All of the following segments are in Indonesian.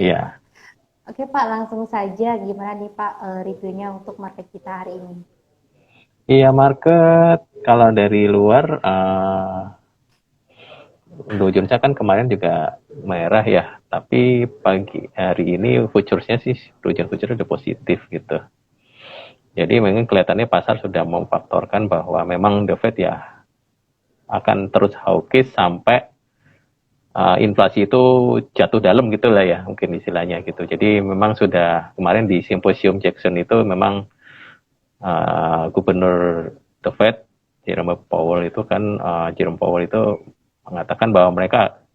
Iya. Oke Pak, langsung saja gimana nih Pak reviewnya untuk market kita hari ini? Iya, market kalau dari luar Dow Jones kan kemarin juga merah ya, tapi pagi hari ini futuresnya sih Dow Jones Futures udah positif gitu. Jadi memang kelihatannya pasar sudah memfaktorkan bahwa memang The Fed ya akan terus hawkish sampai inflasi itu jatuh dalam gitulah ya mungkin istilahnya gitu. Jadi memang sudah kemarin di simposium Jackson itu memang gubernur The Fed Jerome Powell itu mengatakan bahwa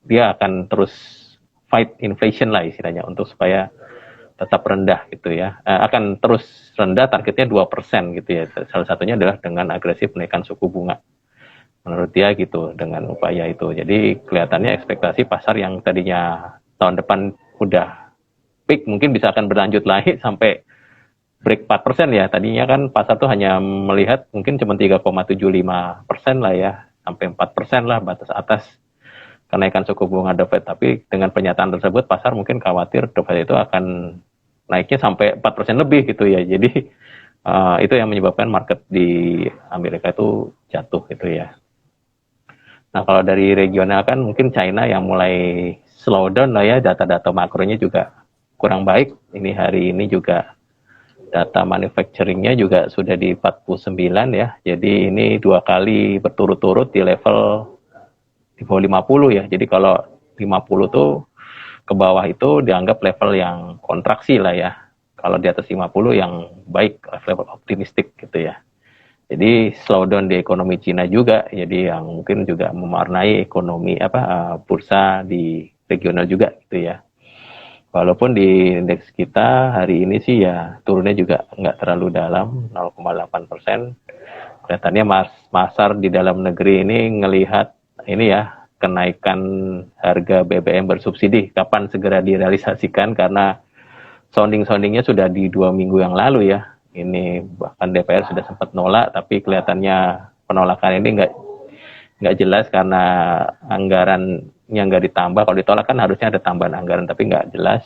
dia akan terus fight inflation lah istilahnya untuk supaya tetap rendah gitu ya. Akan terus rendah targetnya 2% gitu ya. Salah satunya adalah dengan agresif menaikkan suku bunga. Menurut dia gitu dengan upaya itu. Jadi kelihatannya ekspektasi pasar yang tadinya tahun depan udah peak mungkin bisa akan berlanjut lagi sampai break 4% ya. Tadinya kan pasar tuh hanya melihat mungkin cuma 3,75% lah ya, sampai 4% lah batas atas kenaikan suku bunga The Fed. Tapi dengan pernyataan tersebut pasar mungkin khawatir The Fed itu akan naiknya sampai 4% lebih gitu ya. Jadi itu yang menyebabkan market di Amerika itu jatuh gitu ya. Nah kalau dari regional kan mungkin China yang mulai slow down lah ya, data-data makronya juga kurang baik. Ini hari ini juga data manufacturingnya juga sudah di 49 ya. Jadi ini dua kali berturut-turut di level di bawah 50 ya. Jadi kalau 50 tuh ke bawah itu dianggap level yang kontraksi lah ya. Kalau di atas 50 yang baik, level optimistik gitu ya. Jadi slowdown di ekonomi Cina juga, jadi yang mungkin juga mewarnai ekonomi bursa di regional juga gitu ya. Walaupun di indeks kita hari ini sih ya turunnya juga nggak terlalu dalam 0,8%. Kelihatannya pasar di dalam negeri ini ngelihat ini ya kenaikan harga BBM bersubsidi kapan segera direalisasikan karena sounding-soundingnya sudah di 2 minggu yang lalu ya. Ini bahkan DPR sudah sempat nolak, tapi kelihatannya penolakan ini nggak jelas karena anggaran yang nggak ditambah. Kalau ditolak kan harusnya ada tambahan anggaran, tapi nggak jelas.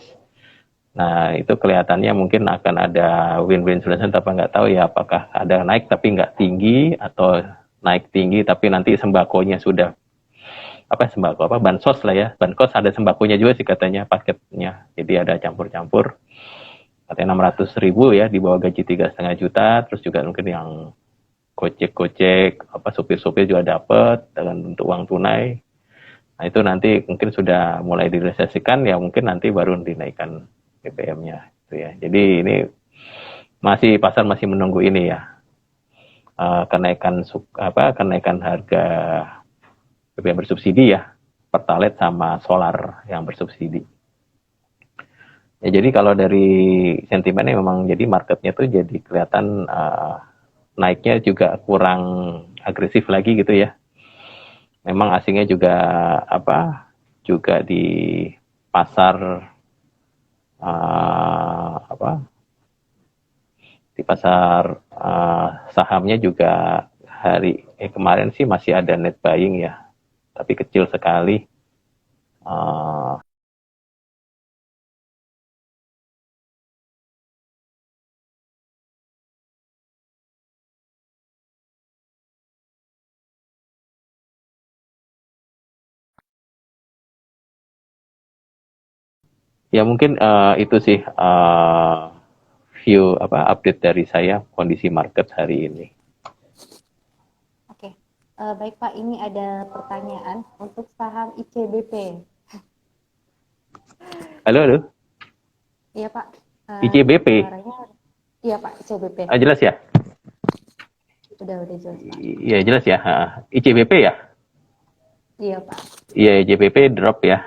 Nah itu kelihatannya mungkin akan ada win-win solution, tapi nggak tahu ya apakah ada naik tapi nggak tinggi atau naik tinggi tapi nanti sembakonya sudah sembako bansos lah ya, bansos ada sembakonya juga sih katanya paketnya, jadi ada campur-campur katanya 600.000 ya di bawah gaji 3,5 juta, terus juga mungkin yang gojek supir-supir juga dapat dengan bentuk uang tunai. Nah itu nanti mungkin sudah mulai direalisasikan ya, mungkin nanti baru dinaikkan BBM-nya gitu ya. Jadi ini pasar masih menunggu ini ya, kenaikan harga BBM bersubsidi ya, pertalite sama solar yang bersubsidi. Ya jadi kalau dari sentimennya memang jadi marketnya tuh jadi kelihatan naiknya juga kurang agresif lagi gitu ya. Memang asingnya juga juga di pasar apa di pasar sahamnya juga kemarin sih masih ada net buying ya, tapi kecil sekali. Uh, ya mungkin itu sih view update dari saya kondisi market hari ini. Oke, baik Pak, ini ada pertanyaan untuk saham ICBP. Halo, halo. Iya Pak, ICBP. suaranya, iya Pak, ICBP. Jelas ya? Udah jelas Pak. Iya jelas ya. ICBP ya? Iya Pak. Iya ICBP drop ya.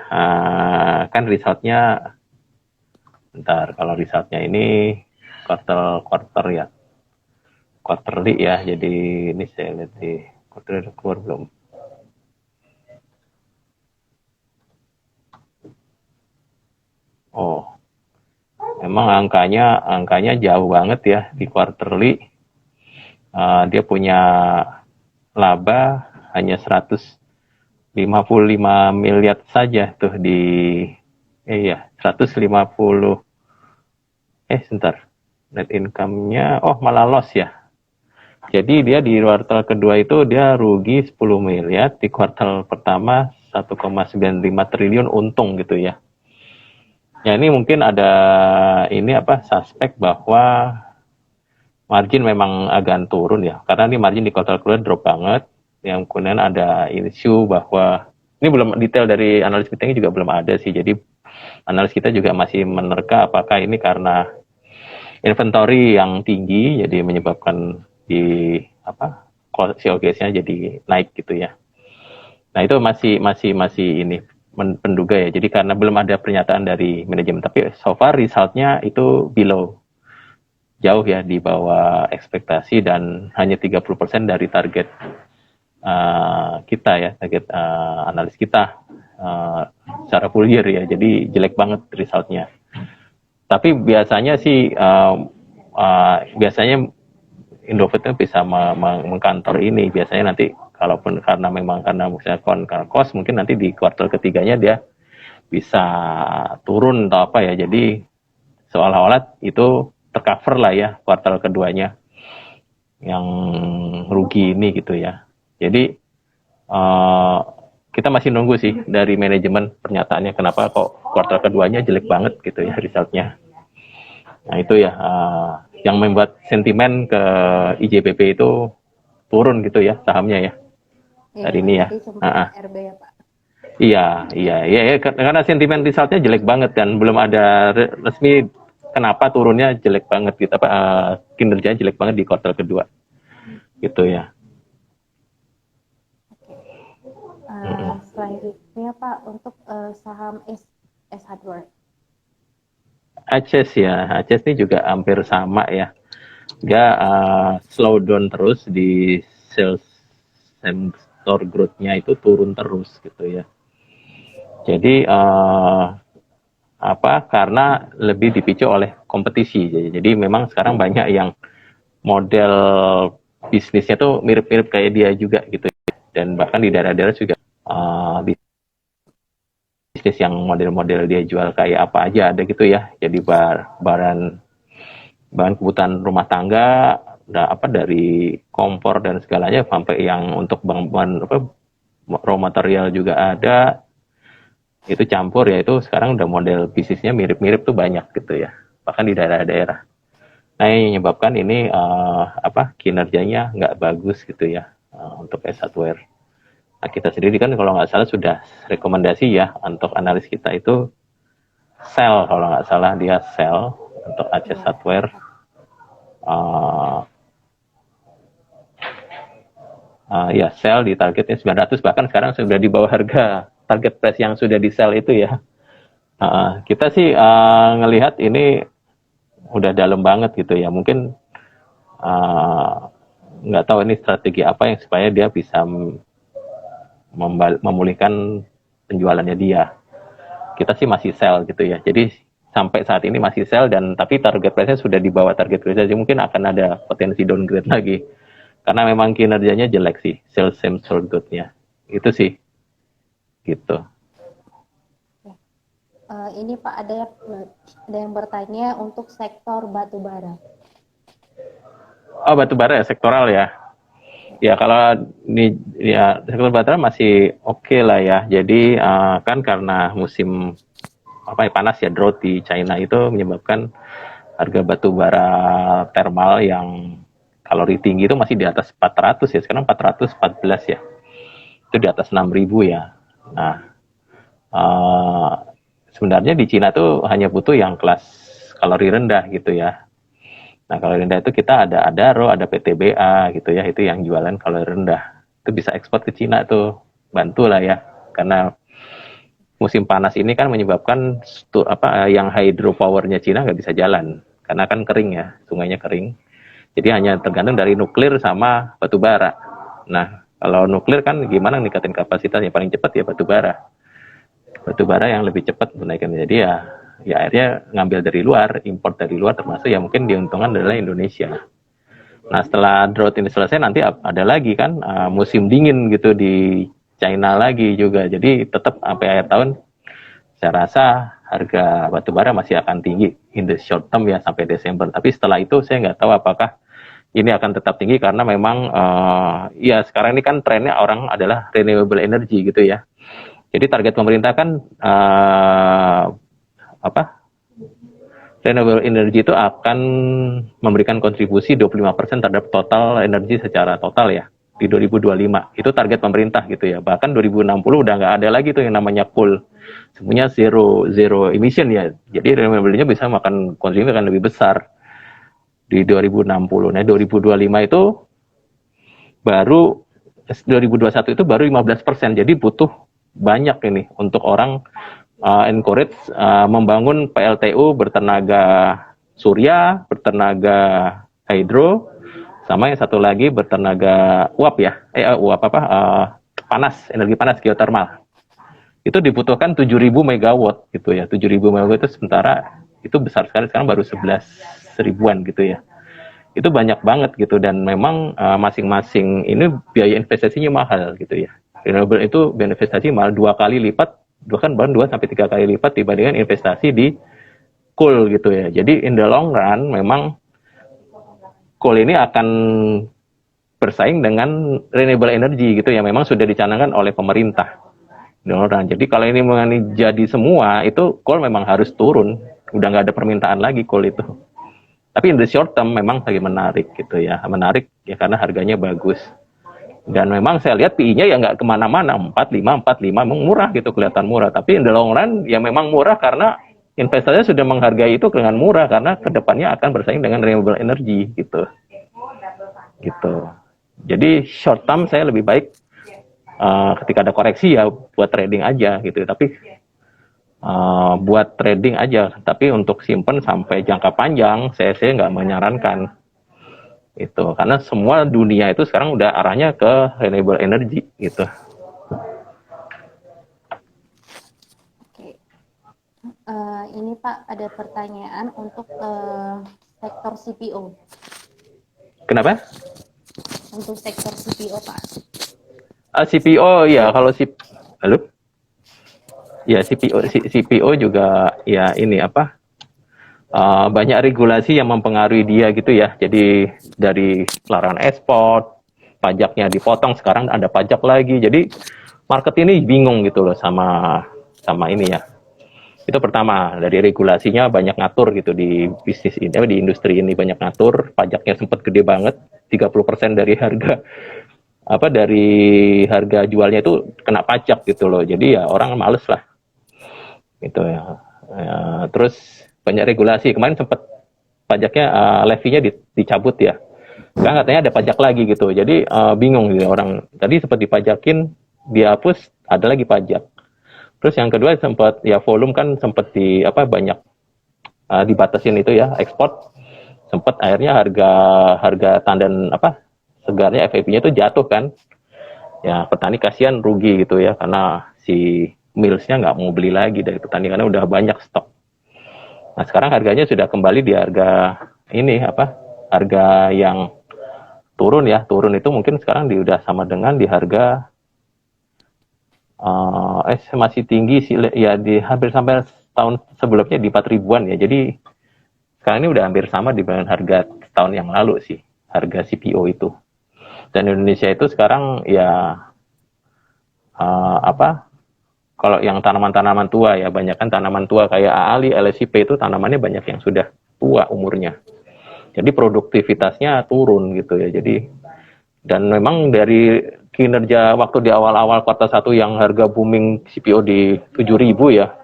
Kan resultnya, bentar, kalau resultnya ini quarter ya, quarterly ya. Jadi ini saya lihat di quarter keluar belum? Oh, memang angkanya jauh banget ya di quarterly. Dia punya laba hanya 155 miliar saja tuh di Iya, 150. Sebentar. Net income-nya, malah loss ya. Jadi dia di kuartal kedua itu dia rugi 10 miliar, di kuartal pertama 1,95 triliun untung gitu ya. Ya ini mungkin ada suspek bahwa margin memang agak turun ya. Karena ini margin di kuartal kedua drop banget. Yang kemudian ada isu bahwa ini belum detail dari analis kita juga belum ada sih. Jadi analis kita juga masih menerka apakah ini karena inventory yang tinggi jadi menyebabkan di COGS-nya jadi naik gitu ya. Nah itu masih ini penduga ya. Jadi karena belum ada pernyataan dari manajemen, tapi so far resultnya itu jauh ya di bawah ekspektasi dan hanya 30% dari target kita ya, target analis kita secara full year ya. Jadi jelek banget resultnya. Tapi biasanya sih biasanya Indofood itu bisa mengkantor ini. Biasanya nanti kalaupun karena misalnya cost mungkin nanti di kuartal ketiganya dia bisa turun atau apa ya. Jadi seolah-olah itu tercover lah ya kuartal keduanya yang rugi ini gitu ya. Jadi kita masih nunggu sih dari manajemen pernyataannya kenapa kok kuartal keduanya jelek banget gitu ya resultnya. Nah itu ya yang membuat sentimen ke IJBP itu turun gitu ya sahamnya ya hari ini ya. RB ya Pak. Iya, karena sentimen resultnya jelek banget dan belum ada resmi kenapa turunnya jelek banget gitu, kinerjanya jelek banget di kuartal kedua gitu ya. Selanjutnya Pak untuk saham S Hardware. Aces ini juga hampir sama ya. Dia slow down terus di sales store growth-nya itu turun terus gitu ya. Jadi karena lebih dipicu oleh kompetisi. Jadi memang sekarang banyak yang model bisnisnya tuh mirip-mirip kayak dia juga gitu. Dan bahkan di daerah-daerah juga bisnis yang model-model dia jual kayak apa aja ada gitu ya. Jadi bahan kebutuhan rumah tangga, dari kompor dan segalanya sampai yang untuk bahan raw material juga ada. Itu campur ya, itu sekarang udah model bisnisnya mirip-mirip tuh banyak gitu ya. Bahkan di daerah-daerah. Nah, yang menyebabkan ini kinerjanya nggak bagus gitu ya untuk S Hardware. Nah, kita sendiri kan kalau nggak salah sudah rekomendasi ya untuk analis kita itu sell, kalau nggak salah dia sell untuk Aces Hardware. Sell di targetnya 900, bahkan sekarang sudah di bawah harga target price yang sudah di sell itu ya. Kita sih ngelihat ini udah dalam banget gitu ya. Mungkin nggak tahu ini strategi apa yang supaya dia bisa memulihkan penjualannya dia. Kita sih masih sell gitu ya. Jadi sampai saat ini masih sell dan tapi target price-nya sudah di bawah target price. Jadi mungkin akan ada potensi downgrade lagi. Karena memang kinerjanya jelek sih, sales same store growth-nya. Itu sih. Gitu. Ini Pak ada yang bertanya untuk sektor batubara. Oh, batubara ya, sektoral ya. Ya kalau ini ya sektor batubara masih oke lah ya. Jadi kan karena musim panas ya, drought di China itu menyebabkan harga batubara thermal yang kalori tinggi itu masih di atas 400 ya. Sekarang 414 ya. Itu di atas 6.000 ya. Nah, sebenarnya di Cina tuh hanya butuh yang kelas kalori rendah gitu ya. Nah, kalori rendah itu kita ada Adaro, ada PTBA gitu ya, itu yang jualan kalori rendah. Itu bisa ekspor ke Cina tuh, bantu lah ya. Karena musim panas ini kan menyebabkan yang hydropower-nya Cina nggak bisa jalan. Karena kan kering ya, sungainya kering. Jadi hanya tergantung dari nuklir sama batu bara. Nah, kalau nuklir kan gimana ningkatin kapasitasnya? Paling cepat ya batu bara. Batu bara yang lebih cepat menaikannya. Jadi ya akhirnya ngambil dari luar, import dari luar, termasuk ya mungkin diuntungkan adalah Indonesia. Nah setelah drought ini selesai nanti ada lagi kan musim dingin gitu di China lagi juga. Jadi tetap sampai akhir tahun saya rasa harga batubara masih akan tinggi in the short term ya sampai Desember. Tapi setelah itu saya nggak tahu apakah ini akan tetap tinggi karena memang ya sekarang ini kan trennya orang adalah renewable energy gitu ya. Jadi target pemerintah kan renewable energy itu akan memberikan kontribusi 25% terhadap total energi secara total ya di 2025. Itu target pemerintah gitu ya. Bahkan 2060 udah nggak ada lagi tuh yang namanya coal. Semuanya zero emission ya. Jadi renewable-nya bisa makan kontribusi akan lebih besar di 2060. Nah, 2025 itu baru 2021 itu baru 15%. Jadi butuh banyak ini untuk orang encourage membangun PLTU bertenaga surya, bertenaga hidro, sama yang satu lagi bertenaga uap ya. Panas, energi panas geothermal. Itu dibutuhkan 7.000 megawatt gitu ya. 7.000 megawatt itu sementara itu besar sekali, sekarang baru 11 ribuan gitu ya. Itu banyak banget gitu, dan memang masing-masing ini biaya investasinya mahal gitu ya. Renewable itu investasi mahal 2 kali lipat, bahkan 2 sampai 3 kali lipat dibandingkan investasi di coal gitu ya. Jadi in the long run memang coal ini akan bersaing dengan renewable energy gitu ya, memang sudah dicanangkan oleh pemerintah. Jadi kalau ini jadi semua, itu coal memang harus turun, udah nggak ada permintaan lagi coal itu. Tapi in the short term memang lagi menarik gitu ya, menarik ya karena harganya bagus. Dan memang saya lihat PI-nya ya nggak kemana-mana, 45 memang murah gitu, kelihatan murah. Tapi in the long run ya memang murah karena investasinya sudah menghargai itu dengan murah, karena kedepannya akan bersaing dengan renewable energy gitu. Gitu. Jadi short term saya lebih baik ketika ada koreksi ya buat trading aja gitu. Tapi buat trading aja, tapi untuk simpen sampai jangka panjang saya nggak menyarankan itu, karena semua dunia itu sekarang udah arahnya ke renewable energy gitu. Oke. Ini Pak ada pertanyaan untuk sektor CPO. Kenapa? Untuk sektor CPO Pak. CPO ya, kalau halo? Ya CPO juga ya ini banyak regulasi yang mempengaruhi dia gitu ya. Jadi dari larangan ekspor, pajaknya dipotong, sekarang ada pajak lagi. Jadi market ini bingung gitu loh sama ini ya. Itu pertama, dari regulasinya banyak ngatur gitu di bisnis ini, di industri ini banyak ngatur. Pajaknya sempat gede banget, 30% dari harga dari harga jualnya itu kena pajak gitu loh. Jadi ya orang males lah. Gitu ya. Terus banyak regulasi, kemarin sempat pajaknya levy-nya dicabut ya, sekarang katanya ada pajak lagi gitu. Jadi bingung gitu orang, tadi sempat dipajakin dihapus, ada lagi pajak. Terus yang kedua sempat ya volume kan sempat banyak dibatasin itu ya, ekspor, sempat akhirnya harga tandan segarnya FFB-nya itu jatuh kan ya, petani kasihan rugi gitu ya, karena si millsnya nggak mau beli lagi dari petani karena udah banyak stok. Nah sekarang harganya sudah kembali di harga ini harga yang turun ya, turun itu mungkin sekarang udah sama dengan di harga masih tinggi sih ya, di hampir sampai tahun sebelumnya di 4 ribuan ya. Jadi sekarang ini udah hampir sama dibanding harga tahun yang lalu sih, harga CPO itu. Dan Indonesia itu sekarang ya kalau yang tanaman-tanaman tua ya, banyak kan tanaman tua kayak AALI, LSIP itu tanamannya banyak yang sudah tua umurnya. Jadi produktivitasnya turun gitu ya. Jadi dan memang dari kinerja waktu di awal-awal kuartal 1 yang harga booming CPO di 7.000 ya,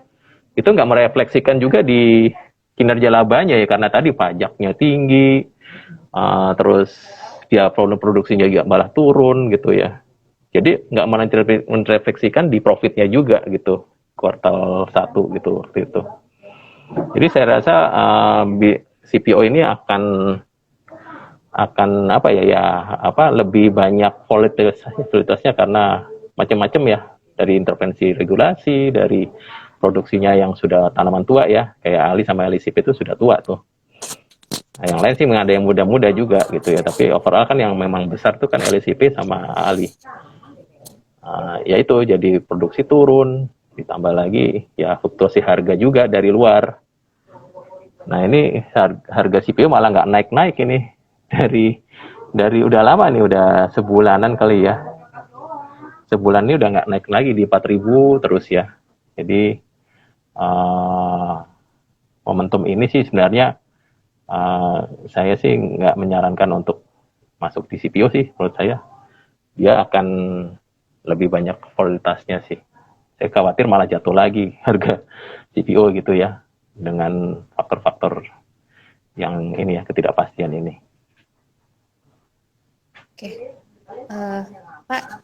itu nggak merefleksikan juga di kinerja labanya ya, karena tadi pajaknya tinggi, terus dia produksinya juga malah turun gitu ya. Jadi nggak merefleksikan di profitnya juga gitu, kuartal 1 gitu waktu itu. Jadi saya rasa CPO ini akan lebih banyak volatilitasnya karena macam-macam ya, dari intervensi regulasi, dari produksinya yang sudah tanaman tua ya, kayak ALI sama LSIP itu sudah tua tuh. Nah, yang lain sih ada yang muda-muda juga gitu ya, tapi overall kan yang memang besar tuh kan LSIP sama ALI. Ya itu jadi produksi turun ditambah lagi ya fluktuasi harga juga dari luar. Nah ini harga CPU malah nggak naik-naik ini dari udah lama nih, udah sebulanan kali ya. Sebulan ini udah nggak naik lagi di 4.000 terus ya. Jadi momentum ini sih sebenarnya saya sih nggak menyarankan untuk masuk di CPO sih, menurut saya. Dia akan lebih banyak volatilitasnya sih. Saya khawatir malah jatuh lagi harga CPO gitu ya, dengan faktor-faktor yang ini ya, ketidakpastian ini. Oke. Pak,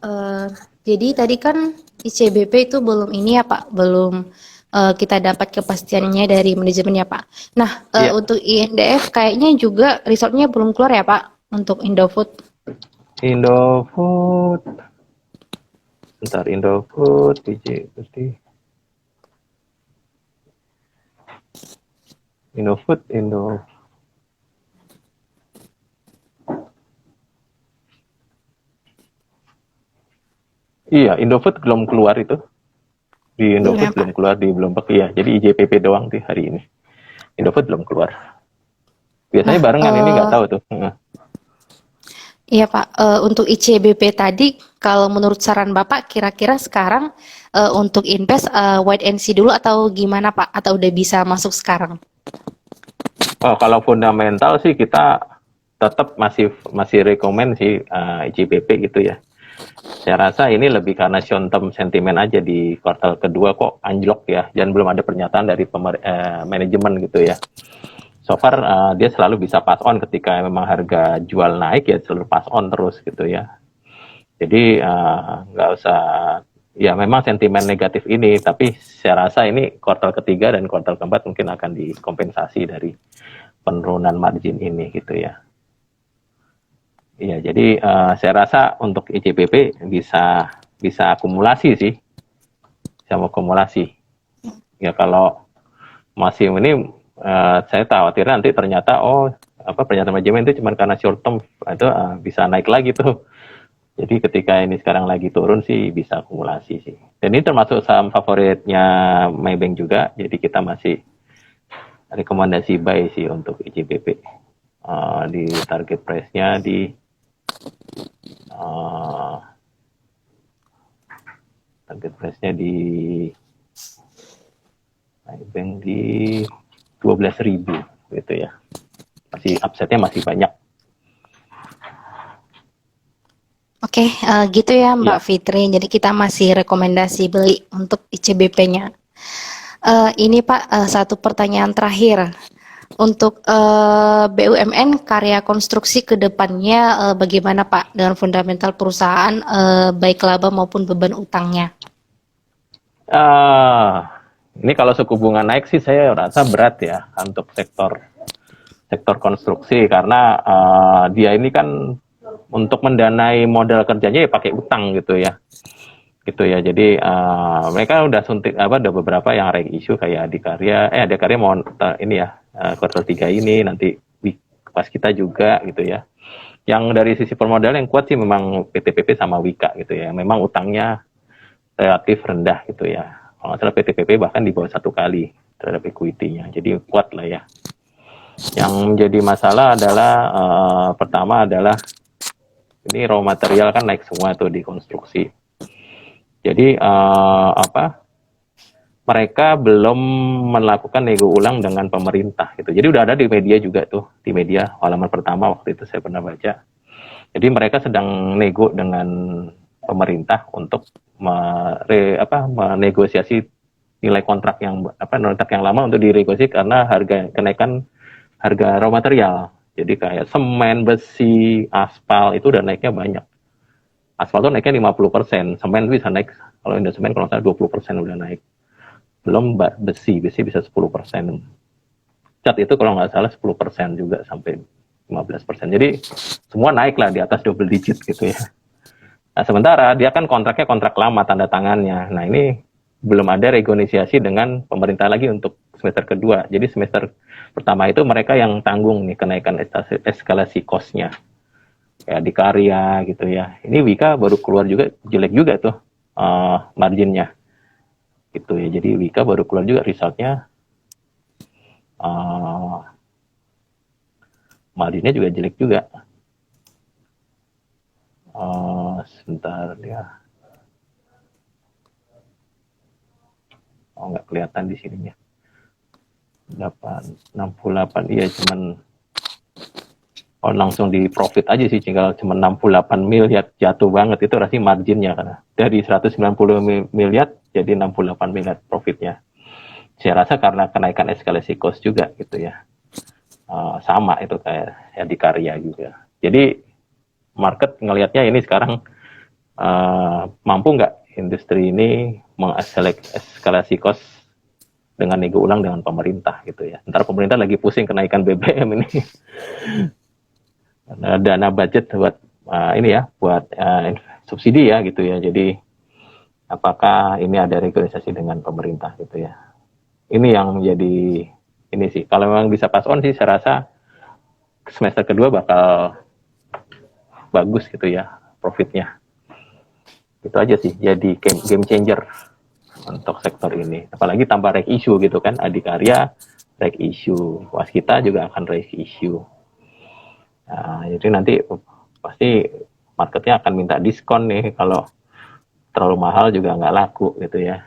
jadi tadi kan ICBP itu belum ini ya Pak, belum kita dapat kepastiannya dari manajemennya Pak. Nah, Iya. untuk INDF kayaknya juga resultnya belum keluar ya Pak, untuk Indofood. Indofood, bentar, Indofood, biji putih. Indofood. Iya, Indofood belum keluar itu. Di Indofood belum keluar, di Bloomberg ya. Jadi IJPP doang di hari ini. Indofood belum keluar. Biasanya barengan, ini nggak tahu tuh. Iya Pak, untuk ICBP tadi, kalau menurut saran Bapak, kira-kira sekarang untuk invest wait and see dulu atau gimana Pak? Atau udah bisa masuk sekarang? Oh, kalau fundamental sih kita tetap masih rekomend sih ICBP gitu ya. Saya rasa ini lebih karena short term sentimen aja di kuartal kedua kok anjlok ya, dan belum ada pernyataan dari manajemen gitu ya. So far dia selalu bisa pass on ketika memang harga jual naik ya, selalu pass on terus gitu ya. Jadi nggak usah, ya memang sentimen negatif ini, tapi saya rasa ini kuartal ketiga dan kuartal keempat mungkin akan dikompensasi dari penurunan margin ini gitu ya. Iya, jadi saya rasa untuk ICBP bisa akumulasi sih, bisa akumulasi. Ya kalau masih ini saya khawatir nanti ternyata pernyataan manajemen itu cuma karena short term, itu bisa naik lagi tuh. Jadi ketika ini sekarang lagi turun sih bisa akumulasi sih. Dan ini termasuk saham favoritnya Maybank juga, jadi kita masih rekomendasi buy sih untuk ICBP. Di target price-nya di target price-nya di Maybank di 12.000 gitu ya. Masih upside-nya masih banyak. Oke, gitu ya Mbak Fitri. Jadi kita masih rekomendasi beli untuk ICBP-nya. Ini Pak, satu pertanyaan terakhir. Untuk BUMN karya konstruksi ke depannya bagaimana Pak dengan fundamental perusahaan, baik laba maupun beban utangnya? Ini kalau suku bunga naik sih saya rasa berat ya untuk sektor konstruksi, karena dia ini kan untuk mendanai modal kerjanya ya pakai utang gitu ya. Jadi mereka udah suntik ada beberapa yang reg issue kayak Adikarya mau ini ya kuartal 3 ini, nanti pas kita juga gitu ya. Yang dari sisi permodalan yang kuat sih memang PTPP sama Wika gitu ya. Memang utangnya relatif rendah gitu ya. Kalau nggak salah PTPP bahkan di bawah 1 kali terhadap equity-nya. Jadi kuat lah ya. Yang menjadi masalah adalah pertama adalah ini raw material kan naik semua tuh di konstruksi. Jadi mereka belum melakukan nego ulang dengan pemerintah gitu. Jadi udah ada di media juga tuh, di media halaman pertama waktu itu saya pernah baca. Jadi mereka sedang nego dengan pemerintah untuk menegosiasi nilai kontrak yang lama untuk direnegosiasi karena kenaikan harga raw material. Jadi kayak semen, besi, aspal itu udah naiknya banyak. Aspal tuh naiknya 50%, semen bisa naik, kalau Indosemen kalau nggak salah 20% udah naik. Belum besi bisa 10%. Cat itu kalau nggak salah 10% juga sampai 15%. Jadi semua naik lah di atas double digit gitu ya. Nah sementara dia kan kontraknya kontrak lama tanda tangannya. Nah ini belum ada renegosiasi dengan pemerintah lagi untuk semester kedua. Jadi semester pertama itu mereka yang tanggung nih kenaikan eskalasi cost-nya. Kayak Adikarya gitu ya. Ini Wika baru keluar juga jelek juga tuh marginnya. gitu ya. Jadi Wika baru keluar juga resultnya, marginnya juga jelek juga. Sebentar ya, nggak kelihatan di sininya. 68, iya cuman langsung di profit aja sih, tinggal cuma 68 miliar, jatuh banget itu rasanya marginnya, karena dari 190 miliar jadi 68 miliar profitnya. Saya rasa karena kenaikan eskalasi cost juga gitu ya. Sama itu kayak Adikarya juga. Jadi market ngelihatnya ini sekarang mampu nggak industri ini mengeskalasi cost dengan nego ulang dengan pemerintah gitu ya. Ntar pemerintah lagi pusing kenaikan BBM ini. Dana budget buat ini ya, buat subsidi ya gitu ya. Jadi apakah ini ada regulasi dengan pemerintah gitu ya. Ini yang menjadi ini sih. Kalau memang bisa pass on sih, saya rasa semester kedua bakal bagus gitu ya profitnya. Itu aja sih, jadi game changer untuk sektor ini. Apalagi tambah reg issue gitu kan, Adikarya reg issue, Waskita juga akan reg issue. Nah, jadi nanti pasti marketnya akan minta diskon nih, kalau terlalu mahal juga nggak laku gitu ya.